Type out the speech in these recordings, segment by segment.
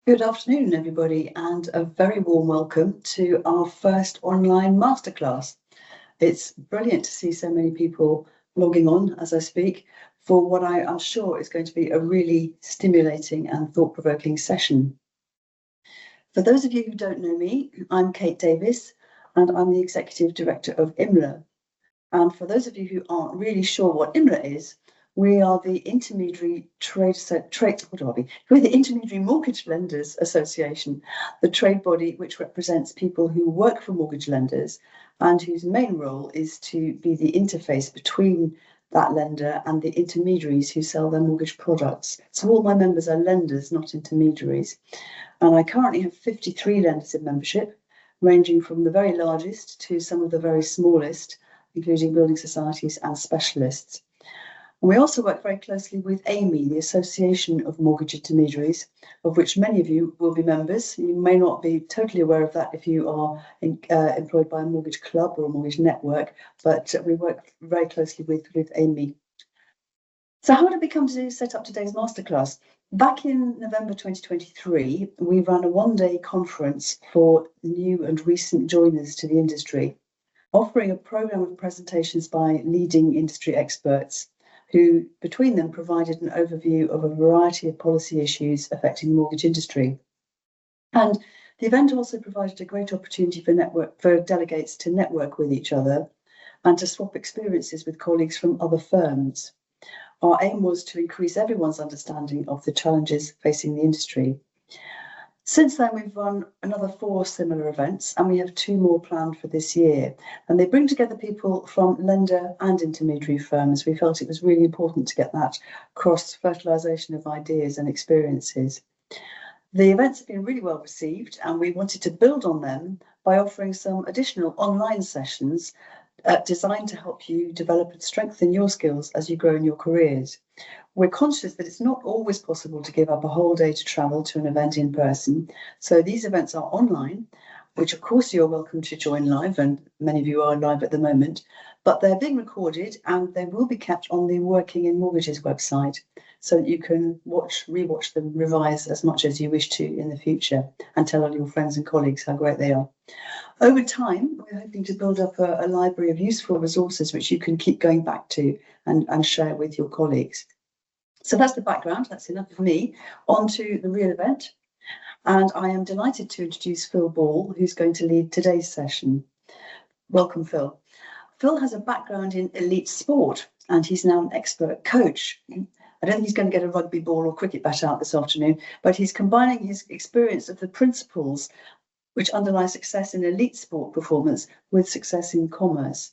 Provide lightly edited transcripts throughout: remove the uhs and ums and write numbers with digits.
Good afternoon, everybody, and a very warm welcome to our first online masterclass. It's brilliant to see so many people logging on as I speak for what I'm sure is going to be a really stimulating and thought-provoking session. For those of you who don't know me, I'm Kate Davies, and I'm the Executive Director of IMLA. And for those of you who aren't really sure what IMLA is, we are the Intermediary We're the Intermediary Mortgage Lenders Association, the trade body which represents people who work for mortgage lenders and whose main role is to be the interface between that lender and the intermediaries who sell their mortgage products. So all my members are lenders, not intermediaries. And I currently have 53 lenders in membership, ranging from the very largest to some of the very smallest, including building societies and specialists. And we also work very closely with AMI, the Association of Mortgage Intermediaries, of which many of you will be members. You may not be totally aware of that if you are employed by a mortgage club or a mortgage network, but we work very closely with AMI. So how did we come to set up today's masterclass? Back in November 2023, we ran a one-day conference for new and recent joiners to the industry, offering a programme of presentations by leading industry experts who, between them, provided an overview of a variety of policy issues affecting the mortgage industry. And the event also provided a great opportunity for delegates to network with each other and to swap experiences with colleagues from other firms. Our aim was to increase everyone's understanding of the challenges facing the industry. Since then, we've run another 4 similar events, and we have 2 more planned for this year. And they bring together people from lender and intermediary firms. We felt it was really important to get that cross-fertilisation of ideas and experiences. The events have been really well received, and we wanted to build on them by offering some additional online sessions designed to help you develop and strengthen your skills as you grow in your careers. We're conscious that it's not always possible to give up a whole day to travel to an event in person. So these events are online, which of course you're welcome to join live, and many of you are live at the moment, but they're being recorded and they will be kept on the Working in Mortgages website so that you can rewatch them, revise as much as you wish to in the future, and tell all your friends and colleagues how great they are. Over time, we're hoping to build up a library of useful resources which you can keep going back to and share with your colleagues. So that's the background, that's enough of me. On to the real event. And I am delighted to introduce Phil Ball, who's going to lead today's session. Welcome, Phil. Phil has a background in elite sport, and he's now an expert coach. I don't think he's going to get a rugby ball or cricket bat out this afternoon, but he's combining his experience of the principles which underlie success in elite sport performance with success in commerce.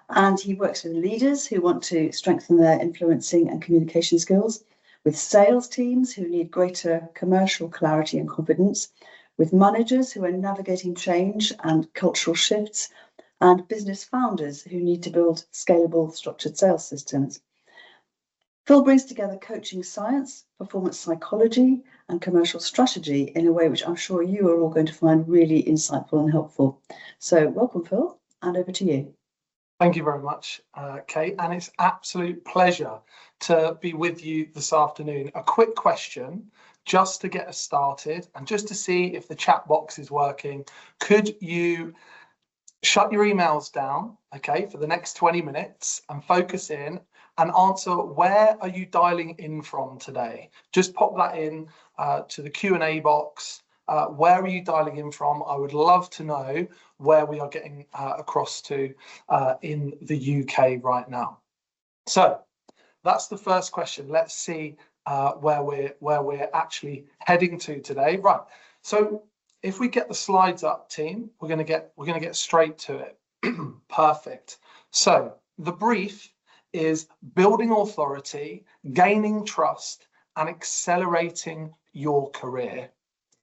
And he works with leaders who want to strengthen their influencing and communication skills, with sales teams who need greater commercial clarity and confidence, with managers who are navigating change and cultural shifts, and business founders who need to build scalable, structured sales systems. Phil brings together coaching science, performance psychology, and commercial strategy in a way which I'm sure you are all going to find really insightful and helpful. So welcome, Phil, and over to you. Thank you very much, Kate, and it's absolute pleasure to be with you this afternoon. A quick question, just to get us started, and just to see if the chat box is working. Could you shut your emails down, okay, for the next 20 minutes and focus in and answer, where are you dialing in from today? Just pop that in to the Q&A box. Where are you dialing in from? I would love to know where we are getting across to in the UK right now. So that's the first question. Let's see where we're actually heading to today. Right. So if we get the slides up, team, we're going to get straight to it. Perfect. So the brief is building authority, gaining trust, and accelerating your career.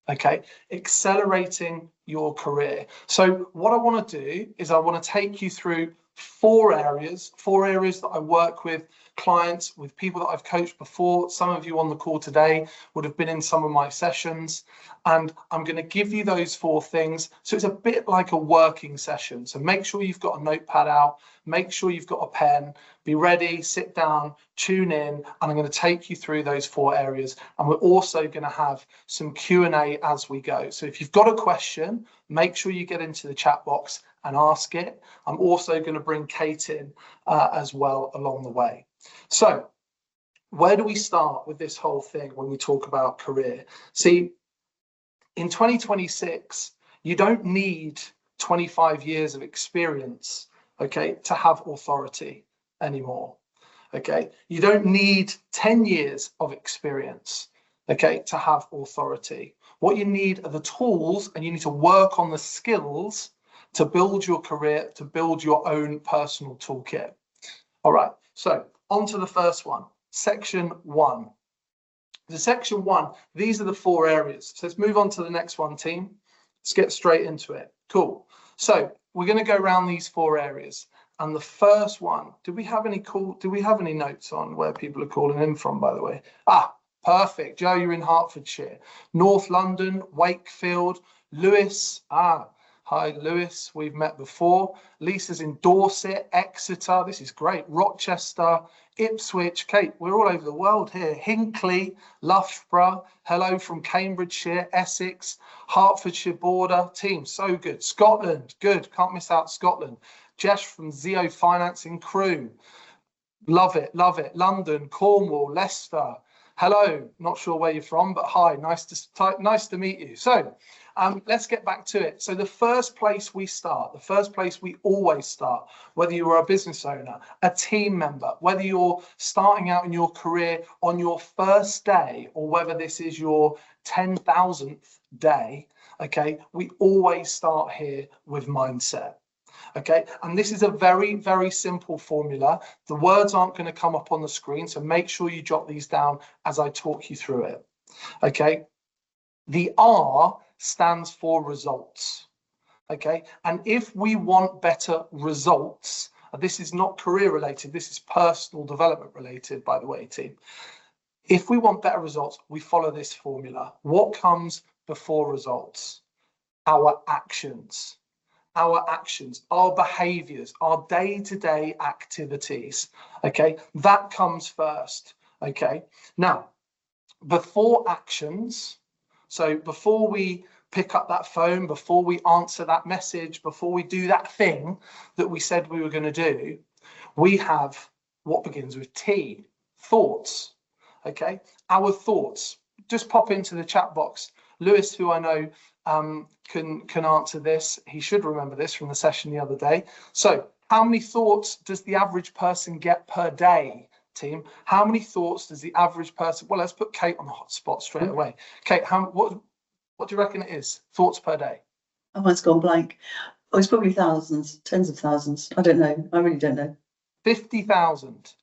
Okay, accelerating your career. So what I want to do is I want to take you through 4 areas that I work with clients, with people that I've coached before. Some of you on the call today would have been in some of my sessions, and I'm going to give you those 4 things. So it's a bit like a working session. So make sure you've got a notepad out, make sure you've got a pen, be ready, sit down, tune in, and I'm going to take you through those 4 areas. And we're also going to have some Q&A as we go. So if you've got a question, make sure you get into the chat box and ask it. I'm also going to bring Kate in as well along the way. So where do we start with this whole thing when we talk about career? See, in 2026, you don't need 25 years of experience, okay, to have authority anymore, okay? You don't need 10 years of experience, okay, to have authority. What you need are the tools, and you need to work on the skills to build your career, to build your own personal toolkit. All right, so on to the first one, section 1. The section 1, these are the 4 areas. So let's move on to the next one, team. Let's get straight into it. Cool. So we're going to go around these 4 areas. And the first one, do we have any notes on where people are calling in from, by the way? Ah, perfect. Joe, you're in Hertfordshire. North London, Wakefield, Lewis. Ah, hi, Lewis. We've met before. Lisa's in Dorset, Exeter. This is great. Rochester, Ipswich. Kate, we're all over the world here. Hinckley, Loughborough. Hello from Cambridgeshire, Essex, Hertfordshire border. Team, so good. Scotland, good. Can't miss out Scotland. Jesh from Zeo Financing Crew. Love it, love it. London, Cornwall, Leicester. Hello, not sure where you're from, but hi, nice to meet you. So let's get back to it. So the first place we start, the first place we always start, whether you're a business owner, a team member, whether you're starting out in your career on your first day, or whether this is your 10,000th day, okay, we always start here with mindset. Okay, and this is a very, very simple formula. The words aren't going to come up on the screen, so make sure you jot these down as I talk you through it. Okay, the R stands for results. Okay, and if we want better results, this is not career related, this is personal development related, by the way, team. If we want better results, we follow this formula. What comes before results? Our actions. Our actions, our behaviors, our day-to-day activities, okay? That comes first, okay? Now, before actions, so before we pick up that phone, before we answer that message, before we do that thing that we said we were going to do, we have what begins with T, thoughts, okay? Our thoughts. Just pop into the chat box. Lewis, who I know can answer this. He should remember this from the session the other day. So how many thoughts does the average person get per day, team? How many thoughts does the average person, well, let's put Kate on the hot spot straight away. Kate, what do you reckon it is, thoughts per day? Oh, mine's gone blank. Oh, it's probably thousands, tens of thousands. I don't know. I really don't know. 50,000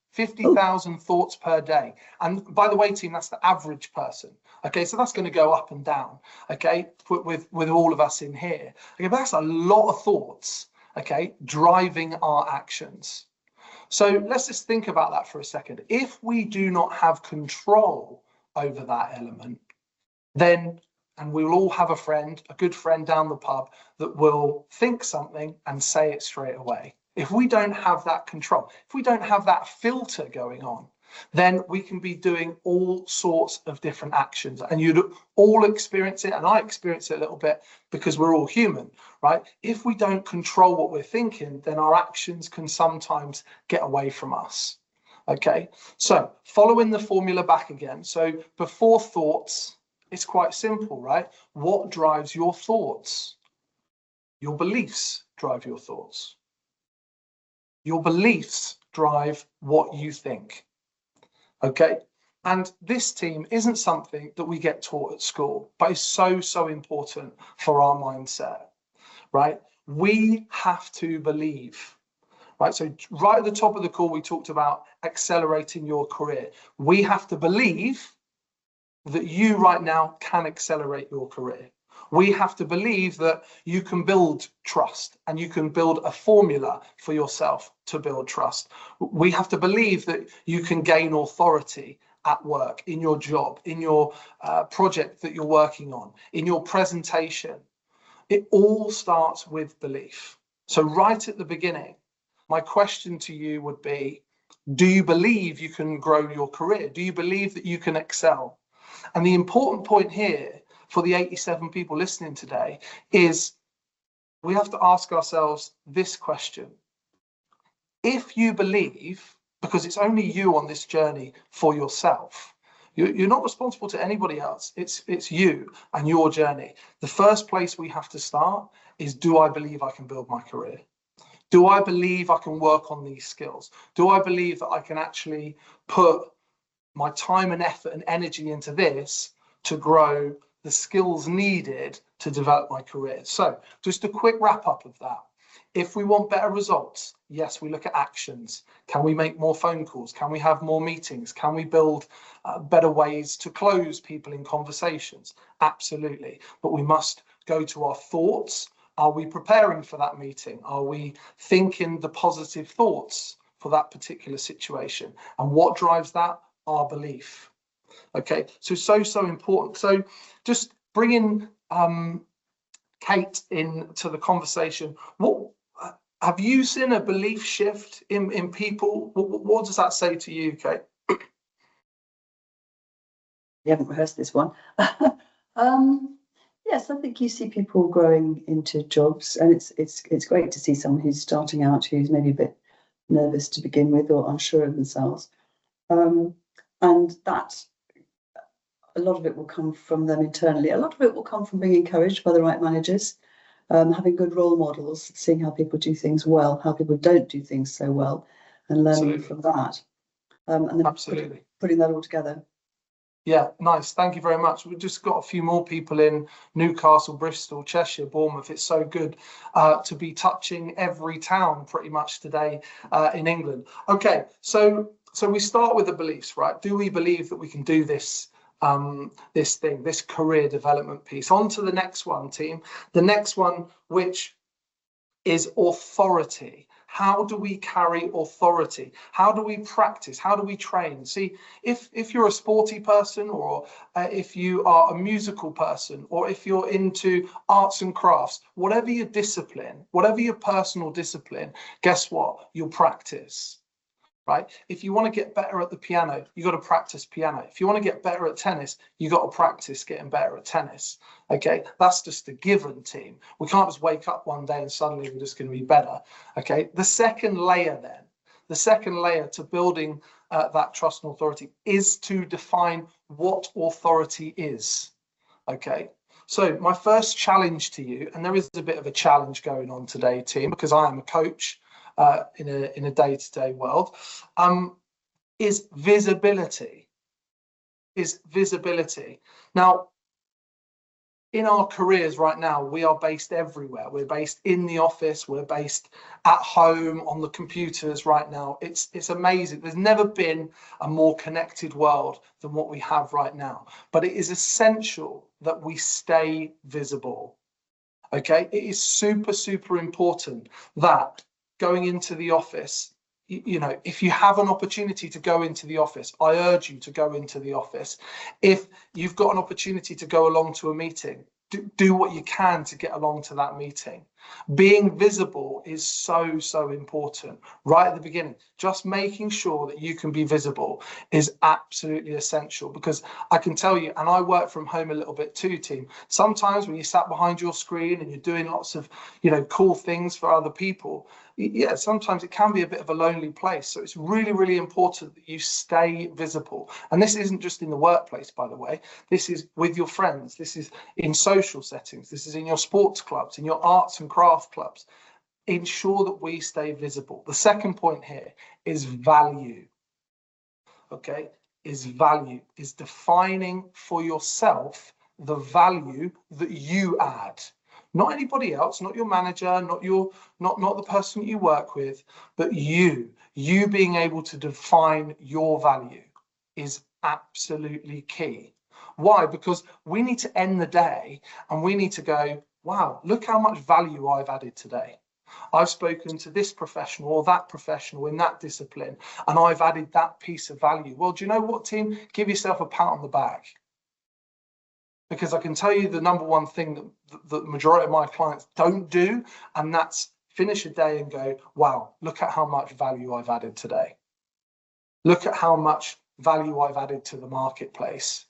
thoughts per day. And by the way, team, that's the average person. Okay, so that's going to go up and down, okay, with all of us in here. Okay, but that's a lot of thoughts, okay, driving our actions. So let's just think about that for a second. If we do not have control over that element, then, and we will all have a good friend down the pub that will think something and say it straight away. If we don't have that control, if we don't have that filter going on, then we can be doing all sorts of different actions, and you'd all experience it, and I experience it a little bit because we're all human, right? If we don't control what we're thinking, then our actions can sometimes get away from us. Okay, so following the formula back again. So before thoughts, it's quite simple, right? What drives your thoughts? Your beliefs drive your thoughts. Your beliefs drive what you think. Okay, and this, team, isn't something that we get taught at school, but it's so important for our mindset, right? We have to believe, right? So right at the top of the call, we talked about accelerating your career. We have to believe that you right now can accelerate your career. We have to believe that you can build trust, and you can build a formula for yourself to build trust. We have to believe that you can gain authority at work, in your job, in your project that you're working on, in your presentation. It all starts with belief. So right at the beginning, my question to you would be, do you believe you can grow your career? Do you believe that you can excel? And the important point here for the 87 people listening today is we have to ask ourselves this question. If you believe, because it's only you on this journey for yourself, you're not responsible to anybody else. It's you and your journey. The first place we have to start is, do I believe I can build my career? Do I believe I can work on these skills? Do I believe that I can actually put my time and effort and energy into this to grow the skills needed to develop my career? So just a quick wrap up of that. If we want better results, yes, we look at actions. Can we make more phone calls? Can we have more meetings? Can we build better ways to close people in conversations? Absolutely. But we must go to our thoughts. Are we preparing for that meeting? Are we thinking the positive thoughts for that particular situation? And what drives that? Our belief. Okay, so important. So just bringing Kate into the conversation. What have you seen a belief shift in people? What does that say to you, Kate? You haven't rehearsed this one. Yes, I think you see people growing into jobs, and it's great to see someone who's starting out who's maybe a bit nervous to begin with or unsure of themselves. And that a lot of it will come from them internally. A lot of it will come from being encouraged by the right managers, having good role models, seeing how people do things well, how people don't do things so well, and learning from that. And then Absolutely. Putting that all together. Yeah, nice. Thank you very much. We've just got a few more people in Newcastle, Bristol, Cheshire, Bournemouth. It's so good to be touching every town pretty much today in England. Okay, so we start with the beliefs, right? Do we believe that we can do this this career development piece? On to the next one, team. The next one, which is authority. How do we carry authority? How do we practice? How do we train? See, if you're a sporty person, or if you are a musical person, or if you're into arts and crafts, whatever your discipline, whatever your personal discipline, guess what? You'll practice. Right? If you want to get better at the piano, you got to practice piano. If you want to get better at tennis, you got to practice getting better at tennis. Okay, that's just a given, team. We can't just wake up one day and suddenly we're just going to be better. Okay, the second layer to building that trust and authority is to define what authority is. Okay, so my first challenge to you, and there is a bit of a challenge going on today, team, because I am a coach in a day-to-day world, is visibility. Now, in our careers right now, we are based everywhere. We're based in the office, we're based at home, on the computers right now. It's amazing. There's never been a more connected world than what we have right now. But it is essential that we stay visible. Okay, it is super important that going into the office, you know, if you have an opportunity to go into the office, I urge you to go into the office. If you've got an opportunity to go along to a meeting, do what you can to get along to that meeting. Being visible is so important right at the beginning. Just making sure that you can be visible is absolutely essential, because I can tell you, and I work from home a little bit too, team, sometimes when you sat behind your screen and you're doing lots of, you know, cool things for other people, yeah, sometimes it can be a bit of a lonely place. So it's really important that you stay visible. And this isn't just in the workplace, by the way. This is with your friends. This is in social settings. This is in your sports clubs, in your arts and craft clubs. Ensure that we stay visible. The second point here is value. Okay, is value, is defining for yourself the value that you add. Not anybody else, not your manager, not the person you work with, but you being able to define your value is absolutely key. Why? Because we need to end the day and we need to go, wow, look how much value I've added today. I've spoken to this professional or that professional in that discipline, and I've added that piece of value. Well, do you know what, team? Give yourself a pat on the back. Because I can tell you the number one thing that the majority of my clients don't do, and that's finish a day and go, wow, look at how much value I've added today. Look at how much value I've added to the marketplace.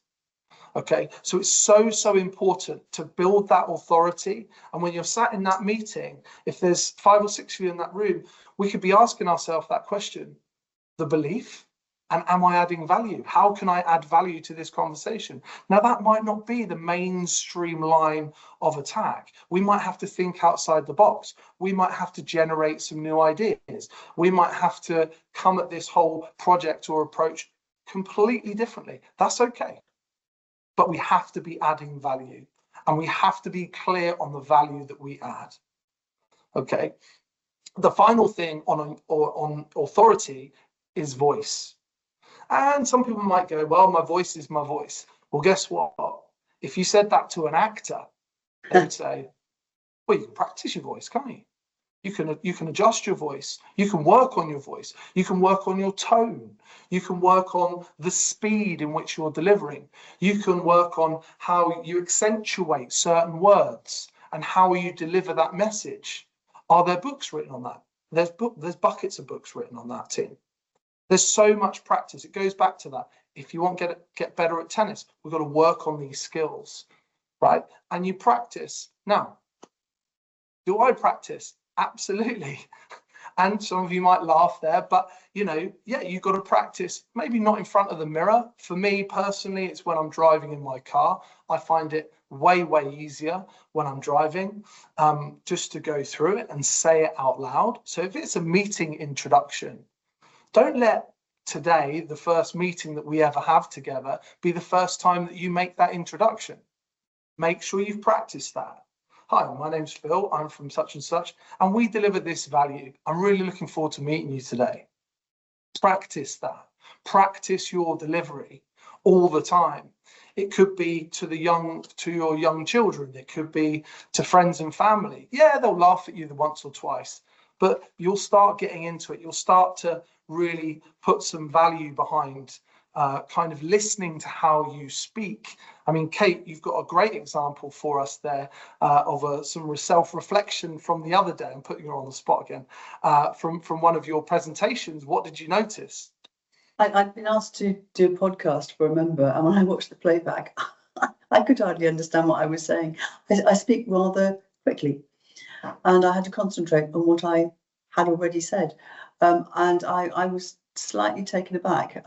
Okay, so it's so important to build that authority. And when you're sat in that meeting, if there's 5 or 6 of you in that room, we could be asking ourselves that question: the belief, and am I adding value? How can I add value to this conversation? Now, that might not be the mainstream line of attack. We might have to think outside the box. We might have to generate some new ideas. We might have to come at this whole project or approach completely differently. That's okay. But we have to be adding value, and we have to be clear on the value that we add. Okay. The final thing on authority is voice. And some people might go, well, my voice is my voice. Well, guess what? If you said that to an actor, they would say, well, you can practice your voice, can't you? You can adjust your voice. You can work on your voice. You can work on your tone. You can work on the speed in which you're delivering. You can work on how you accentuate certain words and how you deliver that message. Are there books written on that? There's buckets of books written on that, team. There's so much practice. It goes back to that. If you want to get better at tennis, we've got to work on these skills, right? And you practice. Now, do I practice? Absolutely. And some of you might laugh there, but yeah, you've got to practice, maybe not in front of the mirror. For me personally, it's when I'm driving in my car. I find it way easier when I'm driving, just to go through it and say it out loud. So if it's a meeting introduction, don't let today, the first meeting that we ever have together, be the first time that you make that introduction. Make sure you've practiced that. Hi, my name's Phil, I'm from such and such, and we deliver this value. I'm really looking forward to meeting you today. Practice that. Practice your delivery all the time. It could be to your young children. It could be to friends and family. Yeah, they'll laugh at you the once or twice, but you'll start getting into it. You'll start to really put some value behind kind of listening to how you speak. I mean, Kate, you've got a great example for us there of some self-reflection from the other day. I'm putting you on the spot again. From one of your presentations. What did you notice? I've been asked to do a podcast for a member, and when I watched the playback, I could hardly understand what I was saying. I speak rather quickly, and I had to concentrate on what I had already said. And I was slightly taken aback.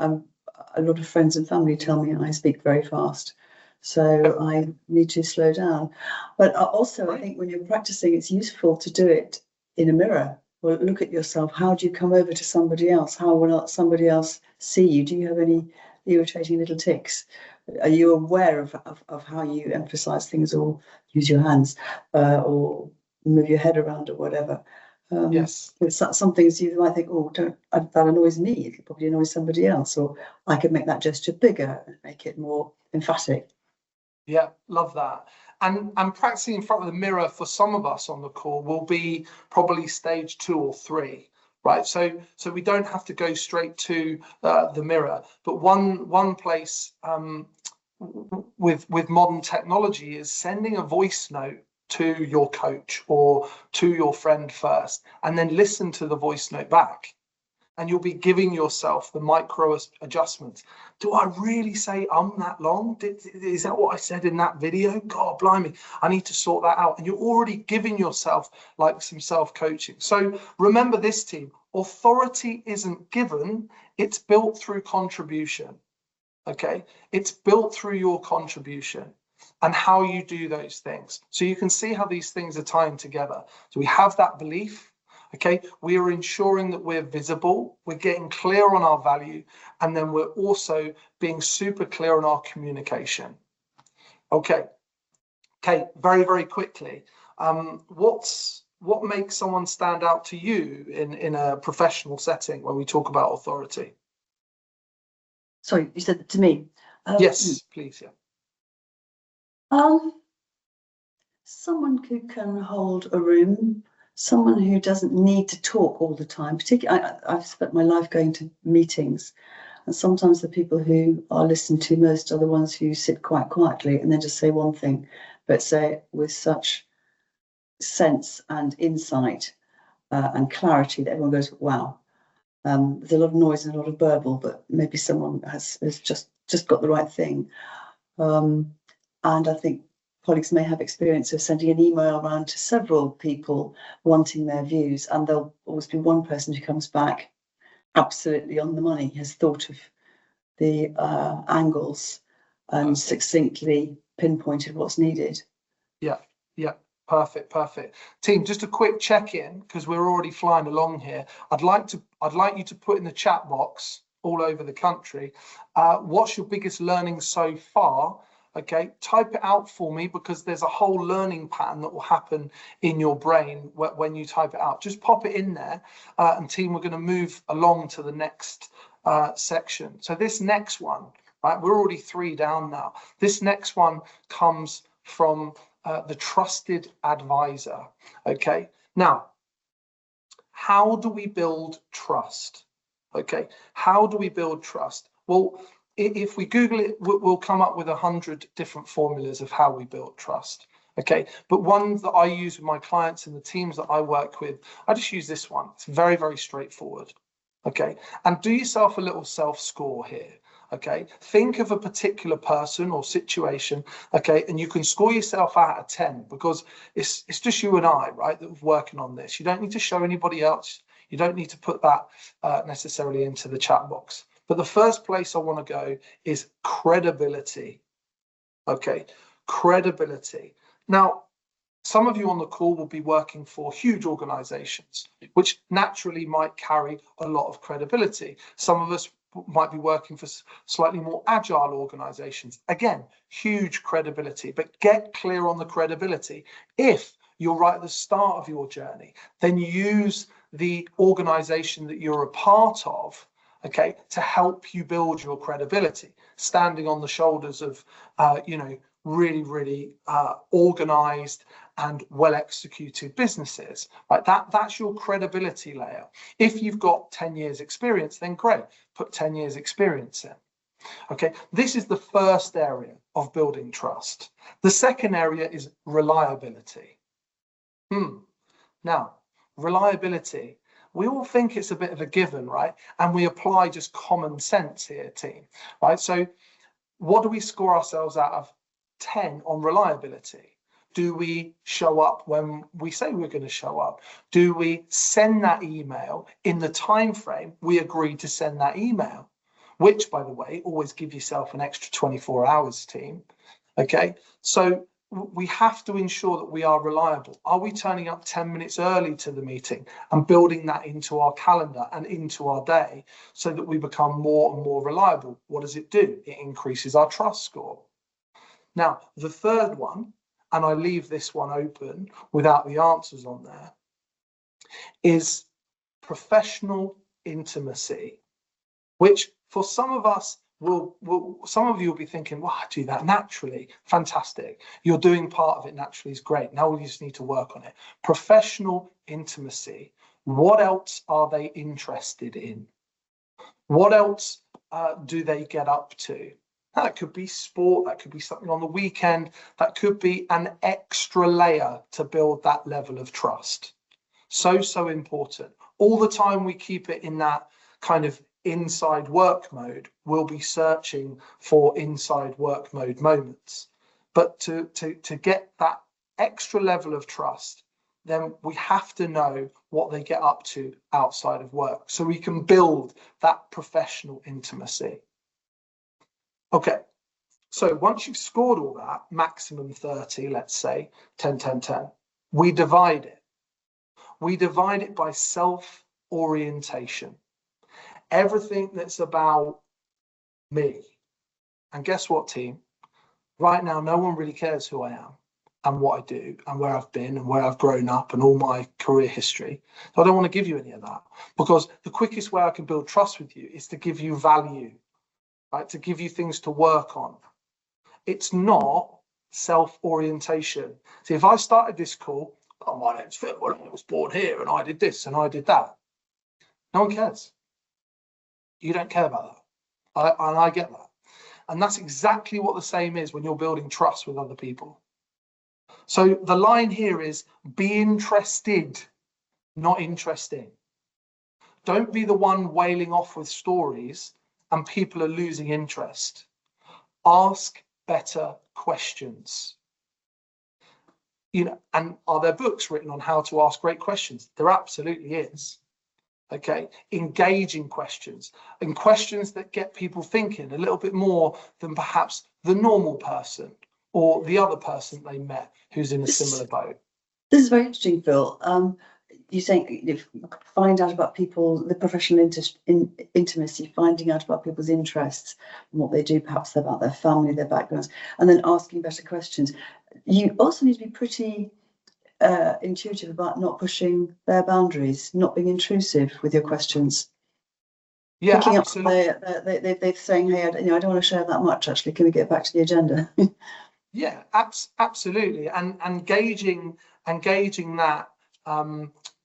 A lot of friends and family tell me I speak very fast, so I need to slow down. But also, I think when you're practicing, it's useful to do it in a mirror. Well, look at yourself. How do you come over to somebody else? How will somebody else see you? Do you have any irritating little tics? Are you aware of how you emphasize things, or use your hands, or move your head around, or whatever? Yes. Some things you might think, oh, that annoys me. It could probably annoy somebody else, or I could make that gesture bigger and make it more emphatic. Yeah, love that. And practicing in front of the mirror for some of us on the call will be probably stage 2 or 3, right? So we don't have to go straight to the mirror, but one place with modern technology is sending a voice note to your coach or to your friend first, and then listen to the voice note back. And you'll be giving yourself the micro adjustments. Do I really say that long? Is that what I said in that video? God blimey, I need to sort that out. And you're already giving yourself like some self-coaching. So remember this, team, authority isn't given, it's built through contribution. Okay, it's built through your contribution and how you do those things. So you can see how these things are tying together. So we have that belief. Okay, we are ensuring that we're visible, we're getting clear on our value, and then we're also being super clear on our communication. Okay, very quickly, what makes someone stand out to you in a professional setting when we talk about authority? Sorry, you said to me? Yes, please, yeah. Someone who can hold a room. Someone who doesn't need to talk all the time. Particularly, I've spent my life going to meetings, and sometimes the people who are listened to most are the ones who sit quite quietly and then just say one thing, but say it with such sense and insight. and clarity that everyone goes, wow. There's a lot of noise and a lot of burble, but maybe someone has just got the right thing. And I think colleagues may have experience of sending an email around to several people wanting their views, and there'll always be one person who comes back absolutely on the money, has thought of the angles and succinctly pinpointed what's needed. Yeah, yeah, perfect. Team, just a quick check-in because we're already flying along here. I'd like you to put in the chat box all over the country, what's your biggest learning so far? Okay, type it out for me because there's a whole learning pattern that will happen in your brain when you type it out. Just pop it in there, and team, we're going to move along to the next section. So this next one, right, we're already 3 down now. This next one comes from the trusted advisor. Okay, now, how do we build trust? Okay, how do we build trust? Well, if we Google it, we'll come up with 100 different formulas of how we build trust. Okay, but one that I use with my clients and the teams that I work with, I just use this one. It's very, very straightforward. Okay, and do yourself a little self-score here. Okay, think of a particular person or situation, okay, and you can score yourself out of 10 because it's just you and I, right, that are working on this. You don't need to show anybody else. You don't need to put that necessarily into the chat box. But the first place I want to go is credibility. Okay, credibility. Now, some of you on the call will be working for huge organizations, which naturally might carry a lot of credibility. Some of us might be working for slightly more agile organizations. Again, huge credibility, but get clear on the credibility. If you're right at the start of your journey, then use the organization that you're a part of, okay, to help you build your credibility, standing on the shoulders of, really organized and well executed businesses. Right, that's your credibility layer. If you've got 10 years experience, then great, put 10 years experience in. Okay, this is the first area of building trust. The second area is reliability. Now, reliability, we all think it's a bit of a given, right? And we apply just common sense here, team, right? So what do we score ourselves out of 10 on reliability? Do we show up when we say we're going to show up? Do we send that email in the time frame we agreed to send that email? Which, by the way, always give yourself an extra 24 hours, team. Okay, so we have to ensure that we are reliable. Are we turning up 10 minutes early to the meeting and building that into our calendar and into our day so that we become more and more reliable? What does it do? It increases our trust score. Now, the third one, and I leave this one open without the answers on there, is professional intimacy, which for some of us some of you will be thinking, well, I do that naturally. Fantastic. You're doing part of it naturally is great. Now we just need to work on it. Professional intimacy. What else are they interested in? What else do they get up to? That could be sport, that could be something on the weekend, that could be an extra layer to build that level of trust. So important. All the time we keep it in that kind of inside work mode, we'll be searching for inside work mode moments. But to get that extra level of trust, then we have to know what they get up to outside of work so we can build that professional intimacy. Okay, so once you've scored all that, maximum 30, let's say, 10, 10, 10, we divide it. We divide it by self-orientation. Everything that's about me. And guess what, team? Right now, no one really cares who I am and what I do and where I've been and where I've grown up and all my career history. So I don't want to give you any of that because the quickest way I can build trust with you is to give you value, right? To give you things to work on. It's not self-orientation. See, if I started this call, oh, my name's Phil, well, I was born here and I did this and I did that. No one cares. You don't care about that. And I get that. And that's exactly what the same is when you're building trust with other people. So the line here is be interested not interesting. Don't be the one wailing off with stories and people are losing interest. Ask better questions. You know, and are there books written on how to ask great questions? There absolutely is. Okay, engaging questions, and questions that get people thinking a little bit more than perhaps the normal person or the other person they met who's in a similar boat. This is very interesting, Phil. You're saying find out about people, the professional intimacy, finding out about people's interests and what they do, perhaps about their family, their backgrounds, and then asking better questions. You also need to be pretty intuitive about not pushing their boundaries, not being intrusive with your questions. Yeah, Picking absolutely. up they're saying, hey, I don't want to share that much, actually. Can we get back to the agenda? Yeah, absolutely. And engaging that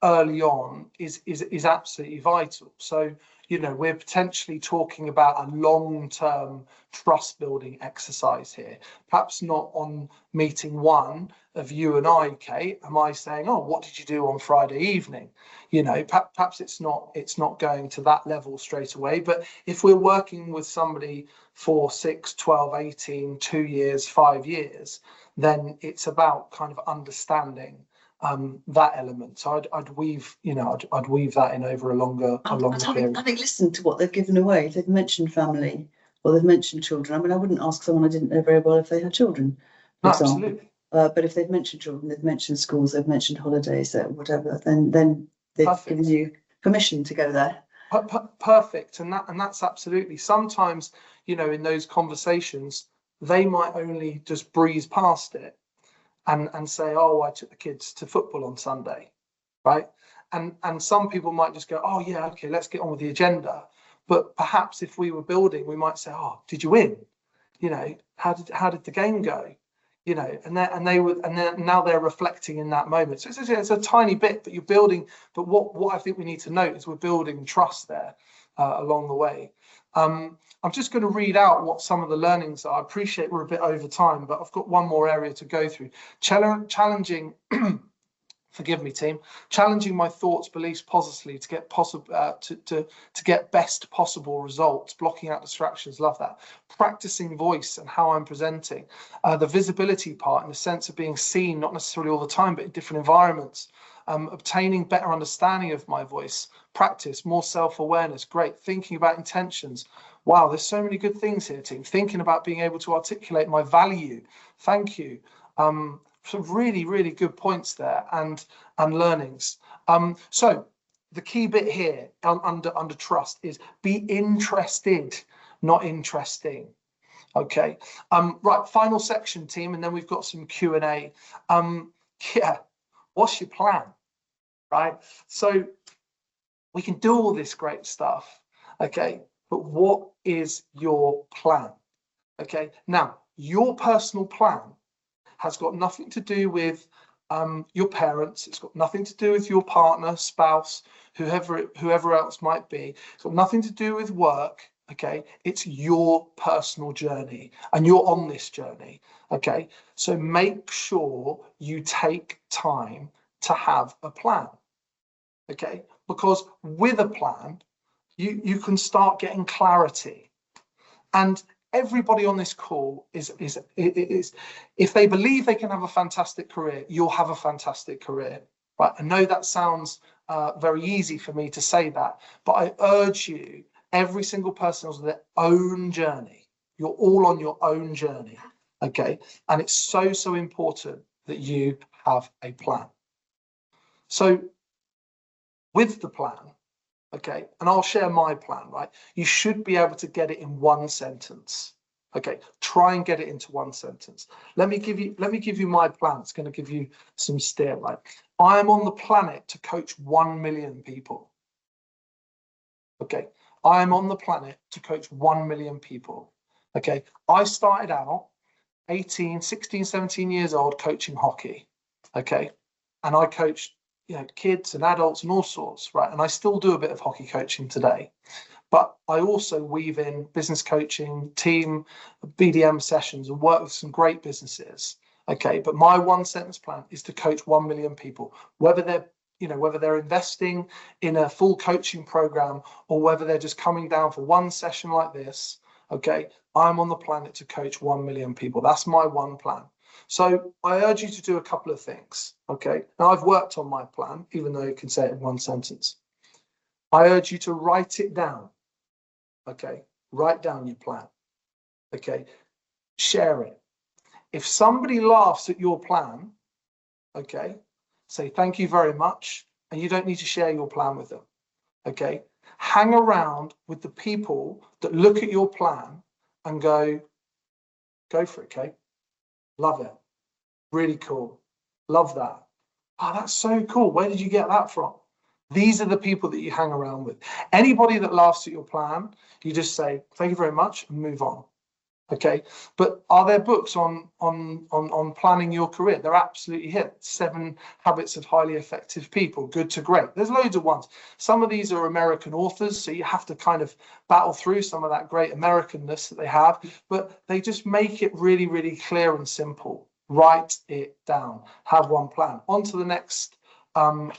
early on is absolutely vital. So, you know, we're potentially talking about a long-term trust building exercise here. Perhaps not on meeting one of you and I, Kate. Am I saying, oh, what did you do on Friday evening? You know, perhaps it's not going to that level straight away. But if we're working with somebody for 6, 12, 18, 2 years, 5 years, then it's about kind of understanding that element. So I'd weave that in over a longer period. Having listened to what they've given away, if they've mentioned family or they've mentioned children. I mean, I wouldn't ask someone I didn't know very well if they had children, for example. Absolutely. But if they've mentioned children, they've mentioned schools, they've mentioned holidays, whatever, then they've Perfect. given you permission to go there. Perfect. And that's absolutely. Sometimes, you know, in those conversations, they might only just breeze past it and say, oh, I took the kids to football on Sunday, right? And some people might just go, oh yeah, okay, let's get on with the agenda. But perhaps if we were building, we might say, oh, did you win? You know, how did the game go? You know, and then now they're reflecting in that moment. So it's a tiny bit, but you're building. But what I think we need to note is we're building trust there along the way. I'm just going to read out what some of the learnings are. I appreciate we're a bit over time, but I've got one more area to go through. Challenging, forgive me, team. Challenging my thoughts, beliefs positively to get to get best possible results. Blocking out distractions, love that. Practicing voice and how I'm presenting. The visibility part in the sense of being seen, not necessarily all the time, but in different environments. Obtaining better understanding of my voice. Practice, more self-awareness, great. Thinking about intentions. Wow, there's so many good things here, team. Thinking about being able to articulate my value. Thank you. Some really, really good points there and learnings. So the key bit here under trust is be interested, not interesting. Okay. Right, final section, team, and then we've got some Q&A. Yeah, what's your plan? Right. So we can do all this great stuff. Okay. But what is your plan? Okay. Now, your personal plan has got nothing to do with your parents. It's got nothing to do with your partner, spouse, whoever else might be. It's got nothing to do with work. Okay. It's your personal journey and you're on this journey. Okay. So make sure you take time to have a plan. Okay. Because with a plan, you can start getting clarity. And everybody on this call is if they believe they can have a fantastic career, you'll have a fantastic career. Right? I know that sounds very easy for me to say that, but I urge you, every single person has their own journey. You're all on your own journey. Okay. And it's so important that you have a plan. So with the plan, okay, and I'll share my plan, right? You should be able to get it in one sentence. Okay, try and get it into one sentence. Let me give you my plan. It's going to give you some steer, right? I am on the planet to coach 1 million people. Okay, I am on the planet to coach 1 million people. Okay, I started out 16, 17 years old coaching hockey. Okay, and I coached kids and adults and all sorts, right? And I still do a bit of hockey coaching today, but I also weave in business coaching, team BDM sessions and work with some great businesses. Okay, but my one sentence plan is to coach 1 million people, whether they're whether they're investing in a full coaching program or whether they're just coming down for one session like this, okay, I'm on the planet to coach 1 million people. That's my one plan. So I urge you to do a couple of things, okay? Now, I've worked on my plan, even though you can say it in one sentence. I urge you to write it down, okay? Write down your plan, okay? Share it. If somebody laughs at your plan, okay, say thank you very much, and you don't need to share your plan with them, okay? Hang around with the people that look at your plan and go for it, Kate. Love it. Really cool. Love that. Oh, that's so cool. Where did you get that from? These are the people that you hang around with. Anybody that laughs at your plan, you just say, thank you very much, and move on. Okay. But are there books on planning your career? They're absolutely here. 7 Habits of Highly Effective People, good to great. There's loads of ones. Some of these are American authors, so you have to kind of battle through some of that great Americanness that they have, but they just make it really, really clear and simple. Write it down. Have one plan. On to the next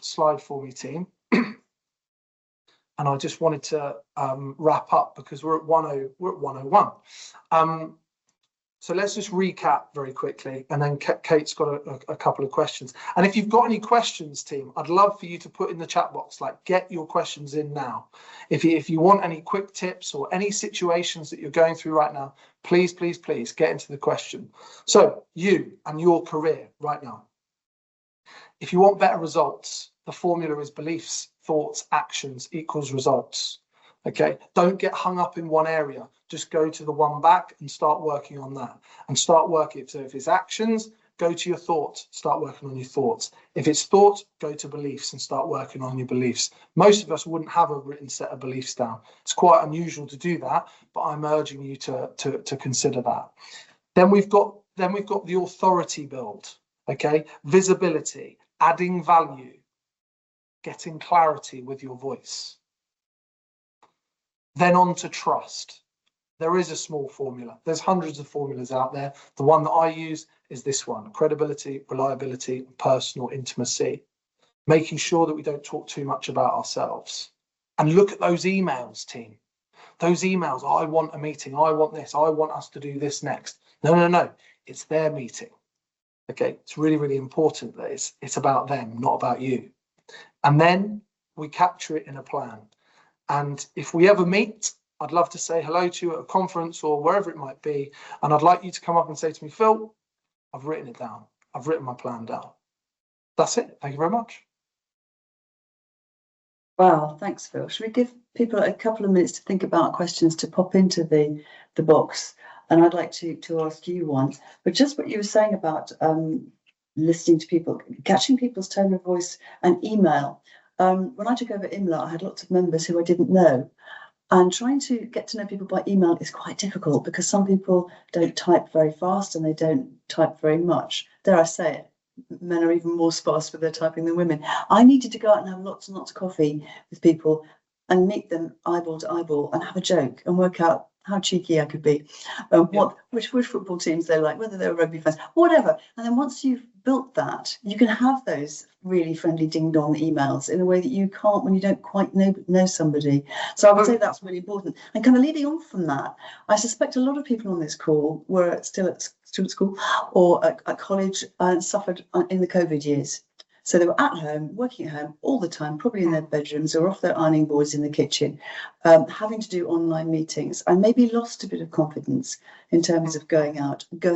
slide for me, team. And I just wanted to wrap up because we're at 101. So let's just recap very quickly, and then Kate's got a couple of questions. And if you've got any questions, team, I'd love for you to put in the chat box, like get your questions in now. If you want any quick tips or any situations that you're going through right now, please, please, please get into the question. So you and your career right now. If you want better results, the formula is beliefs, thoughts, actions equals results. Okay, don't get hung up in one area. Just go to the one back and start working on that and start working. So if it's actions, go to your thoughts, start working on your thoughts. If it's thoughts, go to beliefs and start working on your beliefs. Most of us wouldn't have a written set of beliefs down. It's quite unusual to do that, but I'm urging you to consider that. Then we've got the authority build, okay? Visibility, adding value, getting clarity with your voice. Then on to trust. There is a small formula. There's hundreds of formulas out there. The one that I use is this one: credibility, reliability, and personal intimacy. Making sure that we don't talk too much about ourselves. And look at those emails, team. Those emails, I want a meeting, I want this, I want us to do this next. No. It's their meeting. Okay, it's really, really important that it's about them, not about you. And then we capture it in a plan. And if we ever meet, I'd love to say hello to you at a conference or wherever it might be. And I'd like you to come up and say to me, Phil, I've written it down. I've written my plan down. That's it. Thank you very much. Wow, thanks, Phil. Should we give people a couple of minutes to think about questions to pop into the box? And I'd like to ask you one. But just what you were saying about listening to people, catching people's tone of voice and email. When I took over IMLA, I had lots of members who I didn't know. And trying to get to know people by email is quite difficult because some people don't type very fast and they don't type very much. Dare I say it, men are even more sparse with their typing than women. I needed to go out and have lots and lots of coffee with people and meet them eyeball to eyeball and have a joke and work out how cheeky I could be, which football teams they like, whether they're rugby fans, whatever. And then once you've built that, you can have those really friendly ding-dong emails in a way that you can't when you don't quite know somebody. So I would say that's really important. And kind of leading on from that, I suspect a lot of people on this call were still at school or at college and suffered in the COVID years. So they were at home, working at home all the time, probably in their bedrooms or off their ironing boards in the kitchen, having to do online meetings, and maybe lost a bit of confidence in terms of going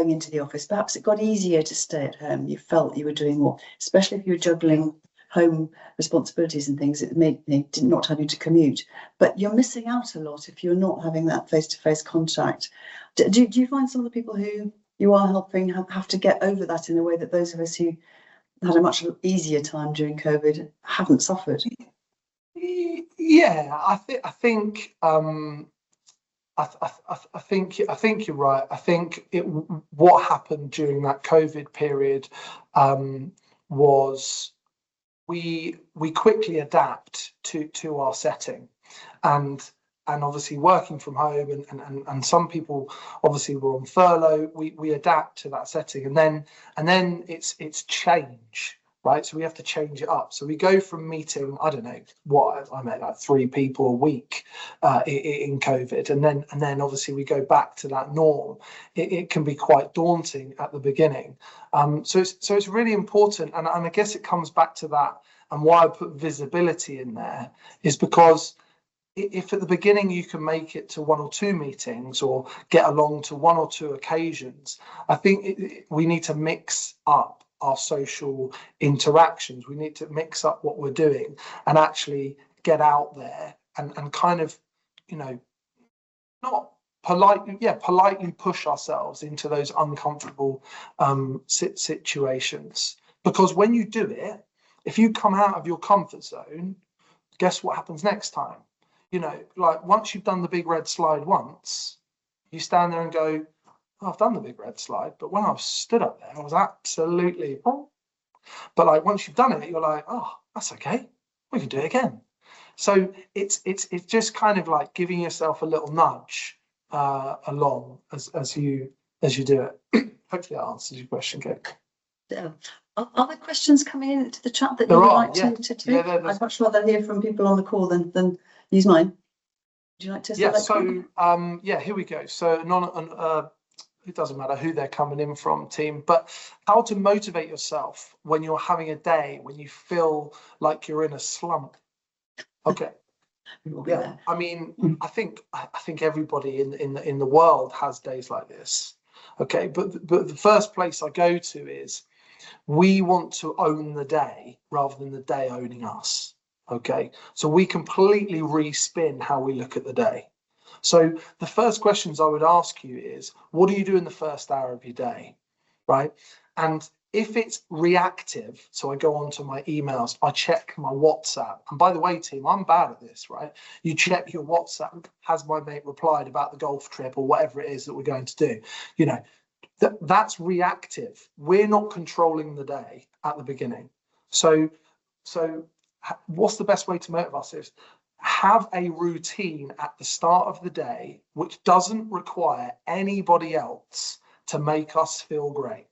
into the office. Perhaps it got easier to stay at home. You felt you were doing more, especially if you were juggling home responsibilities and things. It made not having to commute. But you're missing out a lot if you're not having that face-to-face contact. Do you find some of the people who you are helping have to get over that in a way that those of us who had a much easier time during COVID haven't suffered? Yeah, I think you're right. I think what happened during that COVID period was we quickly adapt to our setting, and obviously working from home and some people obviously were on furlough. We adapt to that setting, and then it's change. right? So we have to change it up. So we go from meeting, I don't know what I met, like 3 people a week in COVID, and then obviously we go back to that norm. It can be quite daunting at the beginning. So it's really important, and I guess it comes back to that. And why I put visibility in there is because if at the beginning you can make it to 1 or 2 meetings or get along to 1 or 2 occasions, I think we need to mix up our social interactions. We need to mix up what we're doing and actually get out there and kind of, not politely push ourselves into those uncomfortable situations. Because when you do it, if you come out of your comfort zone, guess what happens next time? Like once you've done the big red slide once, you stand there and go, oh, I've done the big red slide, but when I was stood up there, I was absolutely, but like once you've done it, you're like, oh, that's okay, we can do it again. So it's just kind of like giving yourself a little nudge along as you do it. Hopefully that answers your question, Kate. Yeah. Are there questions coming into the chat that There you would are, like yeah. to take? Yeah, I'd much rather hear from people on the call than use mine. Would you like to select one? Here we go. So it doesn't matter who they're coming in from, team, but how to motivate yourself when you're having a day when you feel like you're in a slump. Okay. Yeah, I mean, I think everybody in the world has days like this. Okay, but the first place I go to is we want to own the day rather than the day owning us. Okay, so we completely respin how we look at the day. So the first questions I would ask you is, what do you do in the first hour of your day, right? And if it's reactive, so I go onto my emails, I check my WhatsApp. And by the way, team, I'm bad at this, right? You check your WhatsApp, has my mate replied about the golf trip or whatever it is that we're going to do? That's reactive. We're not controlling the day at the beginning. So what's the best way to motivate ourselves? Have a routine at the start of the day which doesn't require anybody else to make us feel great.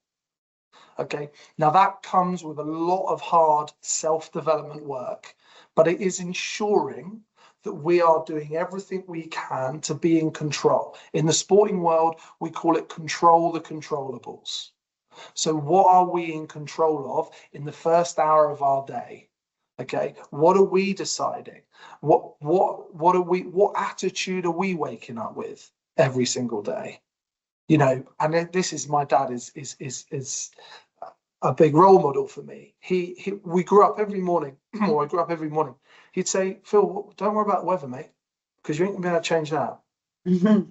Okay, now that comes with a lot of hard self-development work, but it is ensuring that we are doing everything we can to be in control. In the sporting world, we call it control the controllables. So what are we in control of in the first hour of our day? Okay, what are we deciding? What attitude are we waking up with every single day? And this is, my dad is a big role model for me. We grew up every morning, or I grew up every morning. He'd say, Phil, don't worry about the weather, mate, because you ain't gonna be able to change that. Mm-hmm.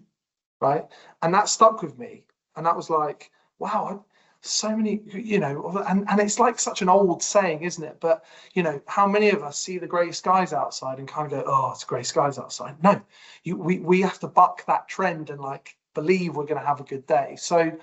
Right? And that stuck with me. And that was like, wow, so many, and it's like such an old saying, isn't it? But, how many of us see the grey skies outside and kind of go, oh, it's grey skies outside? No, we have to buck that trend and like believe we're going to have a good day. So,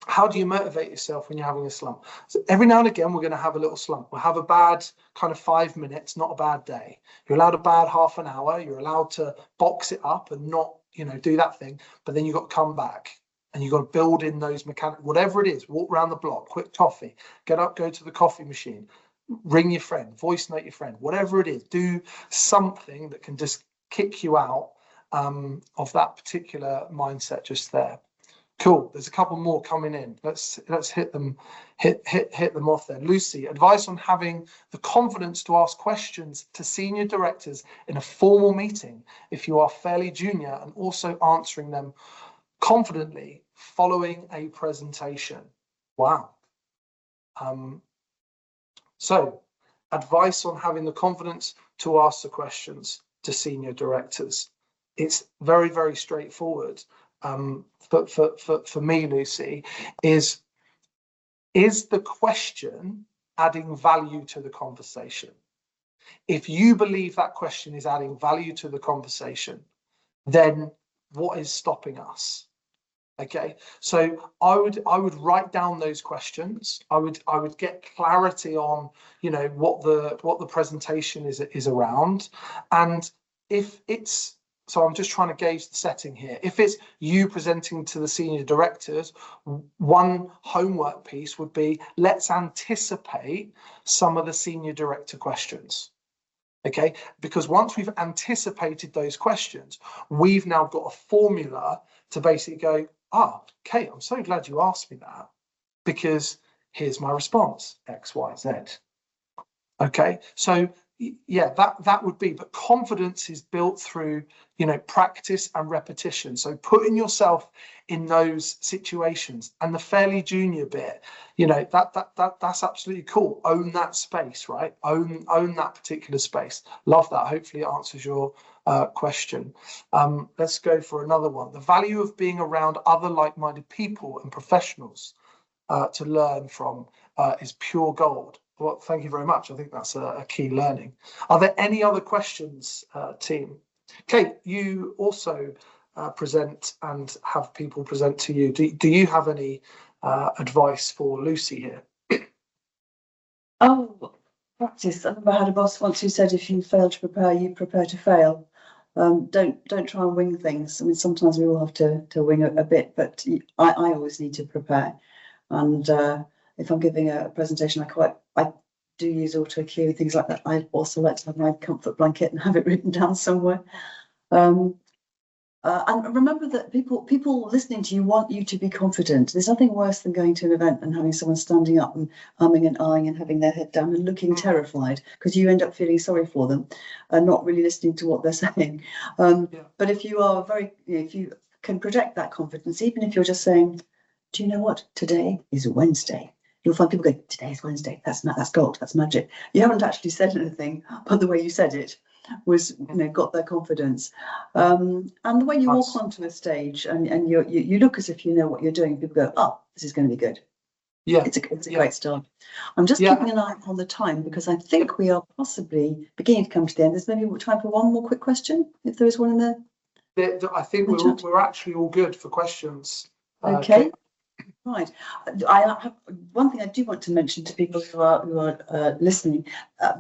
how do you motivate yourself when you're having a slump? So every now and again, we're going to have a little slump. We'll have a bad kind of 5 minutes, not a bad day. You're allowed a bad half an hour. You're allowed to box it up and not, do that thing. But then you've got to come back and you've got to build in those mechanics, whatever it is, walk around the block, quick coffee, get up, go to the coffee machine, ring your friend, voice note your friend, whatever it is, do something that can just kick you out of that particular mindset just there. Cool. There's a couple more coming in. Let's hit them off then. Lucy, advice on having the confidence to ask questions to senior directors in a formal meeting if you are fairly junior, and also answering them confidently following a presentation. Wow. So advice on having the confidence to ask the questions to senior directors. It's very, very straightforward. For me, Lucy, is the question adding value to the conversation? If you believe that question is adding value to the conversation, then what is stopping us? Okay, so I would write down those questions. I would get clarity on what the presentation is around, and if it's So I'm just trying to gauge the setting here. If it's you presenting to the senior directors, one homework piece would be, let's anticipate some of the senior director questions. Okay, because once we've anticipated those questions, we've now got a formula to basically go, Kate, I'm so glad you asked me that, because here's my response, X, Y, Z. Okay, so yeah, that would be, but confidence is built through, practice and repetition. So putting yourself in those situations, and the fairly junior bit, that's absolutely cool. Own that space, right? Own that particular space. Love that. Hopefully it answers your question. Let's go for another one. The value of being around other like-minded people and professionals to learn from is pure gold. Well, thank you very much. I think that's a key learning. Are there any other questions, team? Kate, you also present and have people present to you. Do you have any advice for Lucy here? Oh, practice. I remember I had a boss once who said, if you fail to prepare, you prepare to fail. Don't try and wing things. I mean, sometimes we all have to wing a bit, but I always need to prepare. And if I'm giving a presentation, I do use auto cue, things like that. I also like to have my comfort blanket and have it written down somewhere. And remember that people listening to you want you to be confident. There's nothing worse than going to an event and having someone standing up and umming and ahhing and having their head down and looking terrified, because you end up feeling sorry for them and not really listening to what they're saying. But if you are if you can project that confidence, even if you're just saying, do you know what? Today is Wednesday. You'll find people go, today is Wednesday. That's gold. That's magic. You haven't actually said anything, but the way you said it was, got their confidence. And the way you walk onto a stage and you look as if you know what you're doing, people go, oh, this is going to be good. Yeah, it's a great start. I'm just keeping an eye on the time, because I think we are possibly beginning to come to the end. There's maybe time for one more quick question, if there is one in there. I think we're actually all good for questions. Okay. Right. I have one thing I do want to mention to people who are listening.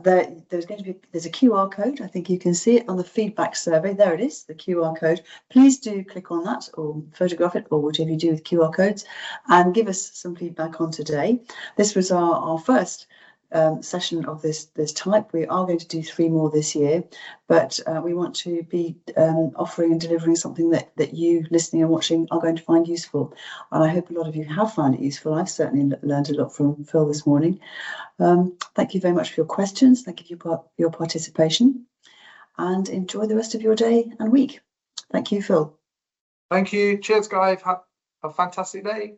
There's a QR code. I think you can see it on the feedback survey. There it is, the QR code. Please do click on that or photograph it, or whatever you do with QR codes, and give us some feedback on today. This was our first session of this type. We are going to do 3 more this year, but we want to be offering and delivering something that you listening and watching are going to find useful. And I hope a lot of you have found it useful. I've certainly learned a lot from Phil this morning. Thank you very much for your questions. Thank you for your participation, and enjoy the rest of your day and week. Thank you, Phil. Thank you. Cheers, guys. Have a fantastic day.